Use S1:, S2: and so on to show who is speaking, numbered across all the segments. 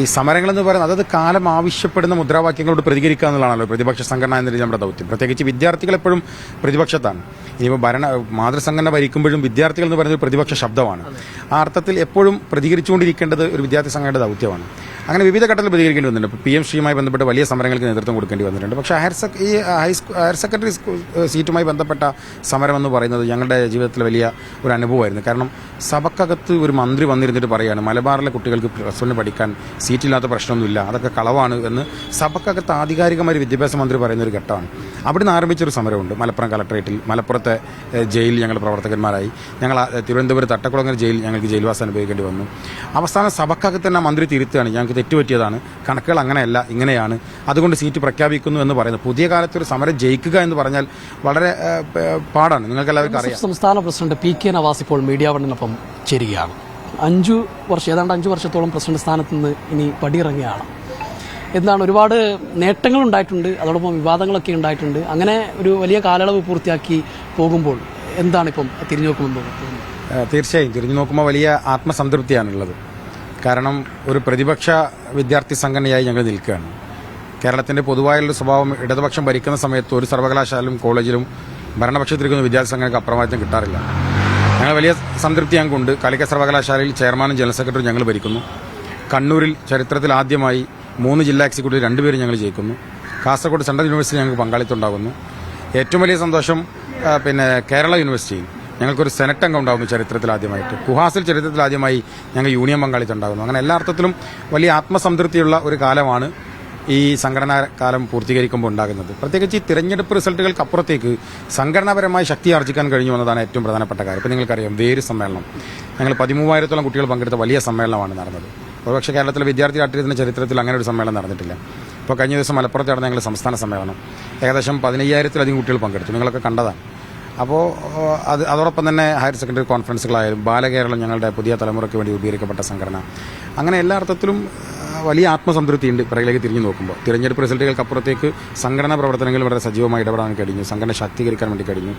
S1: ഈ സമരങ്ങളെന്ന് പറയുന്നത് അതത് കാലം ആവശ്യപ്പെടുന്ന മുദ്രാവാക്യങ്ങളോട് പ്രതികരിക്കുക എന്നുള്ളതാണല്ലോ പ്രതിപക്ഷ സംഘടന എന്ന നമ്മുടെ ദൗത്യം. പ്രത്യേകിച്ച് വിദ്യാർത്ഥികൾ എപ്പോഴും പ്രതിപക്ഷത്താണ്. ഇനിയിപ്പോൾ മാതൃസംഘടന ഭരിക്കുമ്പോഴും വിദ്യാർത്ഥികൾ എന്ന് പറയുന്നത് പ്രതിപക്ഷ ശബ്ദമാണ്. ആ അർത്ഥത്തിൽ എപ്പോഴും പ്രതികരിച്ചുകൊണ്ടിരിക്കേണ്ടത് ഒരു വിദ്യാർത്ഥി സംഘടനയുടെ ദൗത്യമാണ്. അങ്ങനെ വിവിധ ഘട്ടത്തിൽ പ്രതികരിക്കേണ്ടി വന്നിട്ടുണ്ട്. PMC-യുമായി ബന്ധപ്പെട്ട് വലിയ സമരങ്ങൾക്ക് നേതൃത്വം കൊടുക്കേണ്ടി വന്നിട്ടുണ്ട്. പക്ഷേ ഹയർ സെക്കൻഡറി സീറ്റുമായി ബന്ധപ്പെട്ട സമരം എന്ന് പറയുന്നത് ഞങ്ങളുടെ ജീവിതത്തിൽ വലിയ ഒരു അനുഭവമായിരുന്നു. കാരണം സഭക്കകത്ത് ഒരു മന്ത്രി വന്നിരുന്നിട്ട് പറയുകയാണ് മലബാറിലെ കുട്ടികൾക്ക് +1 പഠിക്കാൻ സീറ്റില്ലാത്ത പ്രശ്നമൊന്നുമില്ല, അതൊക്കെ കളവാണ് എന്ന് സഭക്കകത്ത് ആധികാരികമായ വിദ്യാഭ്യാസ മന്ത്രി പറയുന്ന ഒരു ഘട്ടമാണ്. അവിടുന്ന് ആരംഭിച്ചൊരു സമരമുണ്ട്. മലപ്പുറം കളക്ടറേറ്റിൽ മലപ്പുറത്തെ ജയിലിൽ ഞങ്ങൾ പ്രവർത്തകന്മാരായി. ഞങ്ങൾ തിരുവനന്തപുരം തട്ടക്കുളങ്ങര ജയിൽ ഞങ്ങൾക്ക് ജയിൽവാസം അനുഭവിക്കേണ്ടി വന്നു. അവസാനം സഭക്കകത്ത് തന്നെ മന്ത്രി തിരുത്തുകയാണ്, ഞങ്ങൾക്ക് തെറ്റുപറ്റിയതാണ്, കണക്കുകൾ അങ്ങനെയല്ല ഇങ്ങനെയാണ്, അതുകൊണ്ട് സീറ്റ് പ്രഖ്യാപിക്കുന്നു എന്ന് പറയുന്നത്. പുതിയ കാലത്ത് ഒരു സമരം ജയിക്കുക എന്ന് പറഞ്ഞാൽ വളരെ പാടാണ്. നിങ്ങൾക്ക് എല്ലാവർക്കും അറിയാം.
S2: സംസ്ഥാന പ്രസിഡന്റ് PK നവാസ് ഇപ്പോൾ മീഡിയ വണ്ണിനൊപ്പം ചേരുകയാണ്. ഏതാണ്ട് 5 വർഷത്തോളം പ്രസിഡന്റ് സ്ഥാനത്ത് നിന്ന് ഇനി പടിയിറങ്ങിയാണ്. എന്താണ്, ഒരുപാട് നേട്ടങ്ങൾ ഉണ്ടായിട്ടുണ്ട്, അതോടൊപ്പം വിവാദങ്ങളൊക്കെ ഉണ്ടായിട്ടുണ്ട്. അങ്ങനെ ഒരു വലിയ കാലയളവ് പൂർത്തിയാക്കി പോകുമ്പോൾ എന്താണ് ഇപ്പം തിരിഞ്ഞു നോക്കുമ്പോൾ?
S1: തീർച്ചയായും തിരിഞ്ഞു നോക്കുമ്പോൾ വലിയ ആത്മസംതൃപ്തിയാണുള്ളത്. കാരണം ഒരു പ്രതിപക്ഷ വിദ്യാർത്ഥി സംഘടനയായി ഞങ്ങൾ നിൽക്കുകയാണ്. കേരളത്തിന്റെ പൊതുവായുള്ള സ്വഭാവം ഇടതുപക്ഷം ഭരിക്കുന്ന സമയത്ത് ഒരു സർവകലാശാലയിലും കോളേജിലും ഭരണപക്ഷത്തിരിക്കുന്ന വിദ്യാർത്ഥി സംഘടനയ്ക്ക് അപ്രമാദിത്വം കിട്ടാറില്ല. ഞങ്ങൾ വലിയ സംതൃപ്തി ഞങ്ങൾക്കുണ്ട്. കാലിക്കറ്റ് സർവകലാശാലയിൽ ചെയർമാനും ജനറൽ സെക്രട്ടറിയും ഞങ്ങൾ ഭരിക്കുന്നു. കണ്ണൂരിൽ ചരിത്രത്തിൽ ആദ്യമായി 3 ജില്ലാ എക്സിക്യൂട്ടീവ് 2 പേരും ഞങ്ങൾ ജയിക്കുന്നു. കാസർഗോഡ് സെൻട്രൽ യൂണിവേഴ്സിറ്റി ഞങ്ങൾക്ക് പങ്കാളിത്തം ഉണ്ടാകുന്നു. ഏറ്റവും വലിയ സന്തോഷം കേരള യൂണിവേഴ്സിറ്റിയിൽ ഞങ്ങൾക്കൊരു സെനറ്റ് അംഗം ഉണ്ടാകുന്നു ചരിത്രത്തിൽ ആദ്യമായിട്ട്. കുഹാസിൽ ചരിത്രത്തിൽ ആദ്യമായി ഞങ്ങൾ യൂണിയൻ പങ്കാളിത്തം ഉണ്ടാകുന്നു. അങ്ങനെ എല്ലാ അർത്ഥത്തിലും വലിയ ആത്മസംതൃപ്തിയുള്ള ഒരു കാലമാണ് ഈ സംഘടനാ കാലം പൂർത്തീകരിക്കുമ്പോൾ ഉണ്ടാകുന്നത്. പ്രത്യേകിച്ച് ഈ തിരഞ്ഞെടുപ്പ് റിസൾട്ടുകൾക്ക് അപ്പുറത്തേക്ക് സംഘടനാപരമായി ശക്തി ആർജിക്കാൻ കഴിഞ്ഞു എന്നതാണ് ഏറ്റവും പ്രധാനപ്പെട്ട കാര്യം. ഇപ്പോൾ നിങ്ങൾക്കറിയാം, വേര് സമ്മേളനം ഞങ്ങൾ 13,000-ഓളം കുട്ടികൾ പങ്കെടുത്ത വലിയ സമ്മേളനമാണ് നടന്നത്. ഒരുപക്ഷെ കേരളത്തിലെ വിദ്യാർത്ഥി രാഷ്ട്രീയത്തിന്റെ ചരിത്രത്തിൽ അങ്ങനെ ഒരു സമ്മേളനം നടന്നിട്ടില്ല. ഇപ്പോൾ കഴിഞ്ഞ ദിവസം മലപ്പുറത്ത് നടന്ന ഞങ്ങൾ സംസ്ഥാന സമ്മേളനം ഏകദേശം 15,000-ലധികം കുട്ടികൾ പങ്കെടുത്തു. നിങ്ങളൊക്കെ കണ്ടതാണ്. അപ്പോൾ അതോടൊപ്പം തന്നെ ഹയർ സെക്കൻഡറി കോൺഫറൻസുകളായാലും ബാലകേരളം ഞങ്ങളുടെ പുതിയ തലമുറയ്ക്ക് വേണ്ടി രൂപീകരിക്കപ്പെട്ട സംഘടന, അങ്ങനെ എല്ലാ അർത്ഥത്തിലും വലിയ ആത്മസംതൃപ്തിയുണ്ട് പിറകിലേക്ക് തിരിഞ്ഞു നോക്കുമ്പോൾ. തിരഞ്ഞെടുപ്പ് റിസൾട്ടുകൾക്ക് അപ്പുറത്തേക്ക് സംഘടനാ പ്രവർത്തനങ്ങളിൽ വളരെ സജീവമായി ഇടപെടാൻ കഴിഞ്ഞു, സംഘടന ശാക്തീകരിക്കാൻ വേണ്ടി കഴിഞ്ഞു.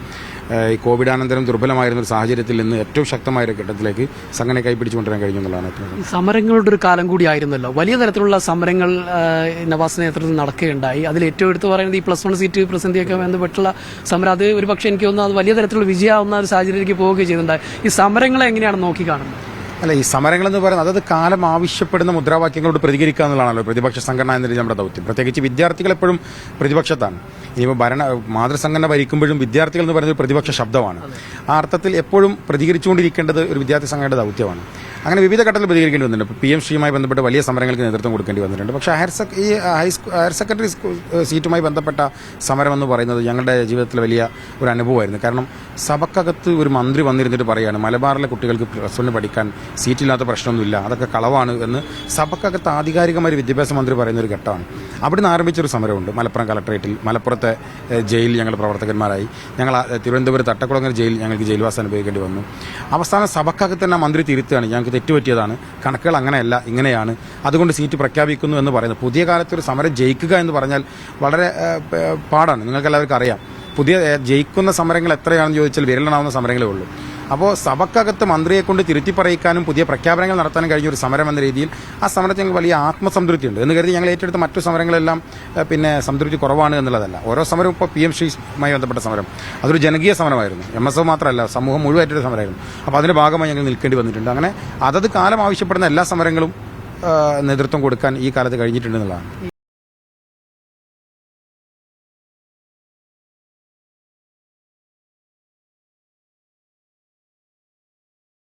S1: ഈ കോവിഡാനന്തരം ദുർബലമായിരുന്ന ഒരു സാഹചര്യത്തിൽ നിന്ന് ഏറ്റവും ശക്തമായ ഒരു ഘട്ടത്തിലേക്ക് സംഘടന കൈപിടിച്ചുകൊണ്ടുവരാൻ കഴിഞ്ഞു എന്നുള്ളതാണ്.
S2: സമരങ്ങളുടെ ഒരു കാലം കൂടി ആയിരുന്നല്ലോ. വലിയ തരത്തിലുള്ള സമരങ്ങൾ നവാസ് നേതൃത്വത്തിൽ നടക്കുകയുണ്ടായി. അതിൽ ഏറ്റവും എടുത്തു പറയുന്നത് ഈ +1 സീറ്റ് പ്രതിസന്ധിയൊക്കെ ബന്ധപ്പെട്ടുള്ള സമരം. അത് ഒരു പക്ഷേ എനിക്ക് തോന്നുന്നു അത് വലിയ തരത്തിലുള്ള വിജയമാവുന്ന ഒരു സാഹചര്യത്തിലേക്ക് പോവുകയും ചെയ്യുന്നുണ്ടായി. ഈ സമരങ്ങളെ എങ്ങനെയാണ് നോക്കിക്കാണുന്നത്?
S1: അല്ല, ഈ സമരങ്ങളെന്ന് പറയുന്നത് അതത് കാലം ആവശ്യപ്പെടുന്ന മുദ്രാവാക്യങ്ങളോട് പ്രതികരിക്കുക എന്നുള്ളതാണല്ലോ പ്രതിപക്ഷ സംഘടന എന്ന നമ്മുടെ ദൗത്യം. പ്രത്യേകിച്ച് വിദ്യാർത്ഥികൾ എപ്പോഴും പ്രതിപക്ഷത്താണ്. ഇനിയിപ്പോൾ മാതൃസംഘടന ഭരിക്കുമ്പോഴും വിദ്യാർത്ഥികൾ എന്ന് പറയുന്നത് പ്രതിപക്ഷ ശബ്ദമാണ്. ആ അർത്ഥത്തിൽ എപ്പോഴും പ്രതികരിച്ചുകൊണ്ടിരിക്കേണ്ടത് ഒരു വിദ്യാർത്ഥി സംഘടനയുടെ ദൗത്യമാണ്. അങ്ങനെ വിവിധ ഘട്ടത്തിൽ പ്രതികരിക്കേണ്ടി വന്നിട്ടുണ്ട്. PMC-യുമായി ബന്ധപ്പെട്ട് വലിയ സമരങ്ങൾക്ക് നേതൃത്വം കൊടുക്കേണ്ടി വന്നിട്ടുണ്ട്. പക്ഷേ ഹയർ സെക്കൻഡറി സീറ്റുമായി ബന്ധപ്പെട്ട സമരം എന്ന് പറയുന്നത് ഞങ്ങളുടെ ജീവിതത്തിൽ വലിയ ഒരു അനുഭവമായിരുന്നു. കാരണം സഭക്കകത്ത് ഒരു മന്ത്രി വന്നിരുന്നിട്ട് പറയുകയാണ് മലബാറിലെ കുട്ടികൾക്ക് +1 പഠിക്കാൻ സീറ്റില്ലാത്ത പ്രശ്നമൊന്നുമില്ല, അതൊക്കെ കളവാണ് എന്ന് സഭക്കകത്ത് ആധികാരികമായ വിദ്യാഭ്യാസ മന്ത്രി പറയുന്ന ഒരു ഘട്ടമാണ്. അവിടുന്ന് ആരംഭിച്ചൊരു സമരമുണ്ട്. മലപ്പുറം കളക്ടറേറ്റിൽ മലപ്പുറത്തെ ജയിലിൽ ഞങ്ങൾ പ്രവർത്തകന്മാരായി. ഞങ്ങൾ തിരുവനന്തപുരം തട്ടക്കുളങ്ങര ജയിൽ ഞങ്ങൾക്ക് ജയിൽവാസം അനുഭവിക്കേണ്ടി വന്നു. അവസാനം സഭക്കകത്ത് തന്നെ മന്ത്രി തിരുത്തുകയാണ്, ഞങ്ങൾക്ക് തെറ്റുപറ്റിയതാണ്, കണക്കുകൾ അങ്ങനെയല്ല ഇങ്ങനെയാണ്, അതുകൊണ്ട് സീറ്റ് പ്രഖ്യാപിക്കുന്നു എന്ന് പറയുന്നത്. പുതിയ കാലത്ത് ഒരു സമരം ജയിക്കുക എന്ന് പറഞ്ഞാൽ വളരെ പാടാണ്. നിങ്ങൾക്ക് എല്ലാവർക്കും അറിയാം. ജയിക്കുന്ന സമരങ്ങൾ എത്രയാണെന്ന് ചോദിച്ചാൽ വിരലണാവുന്ന സമരങ്ങളേ ഉള്ളൂ. അപ്പോൾ സഭക്കകത്ത് മന്ത്രിയെ കൊണ്ട് തിരുത്തി പറയിക്കാനും പുതിയ പ്രഖ്യാപനങ്ങൾ നടത്താനും കഴിഞ്ഞ ഒരു സമരം എന്ന രീതിയിൽ ആ സമരത്തിൽ ഞങ്ങൾക്ക് വലിയ ആത്മസംതൃപ്തിയുണ്ട്. എന്ന് കരുതി ഞങ്ങൾ ഏറ്റെടുത്ത മറ്റു സമരങ്ങളെല്ലാം സംതൃപ്തി കുറവാണ് എന്നുള്ളതല്ല. ഓരോ സമരവും ഇപ്പോൾ PMC-യുമായി ബന്ധപ്പെട്ട സമരം അതൊരു ജനകീയ സമരമായിരുന്നു. MSF മാത്രമല്ല, സമൂഹം മുഴുവൻ ഏറ്റെടുത്ത സമരമായിരുന്നു. അപ്പോൾ അതിന്റെ ഭാഗമായി ഞങ്ങൾ നിൽക്കേണ്ടി വന്നിട്ടുണ്ട്. അങ്ങനെ അതത് കാലം ആവശ്യപ്പെടുന്ന എല്ലാ സമരങ്ങളും നേതൃത്വം കൊടുക്കാൻ ഈ കാലത്ത് കഴിഞ്ഞിട്ടുണ്ടെന്നുള്ളതാണ്.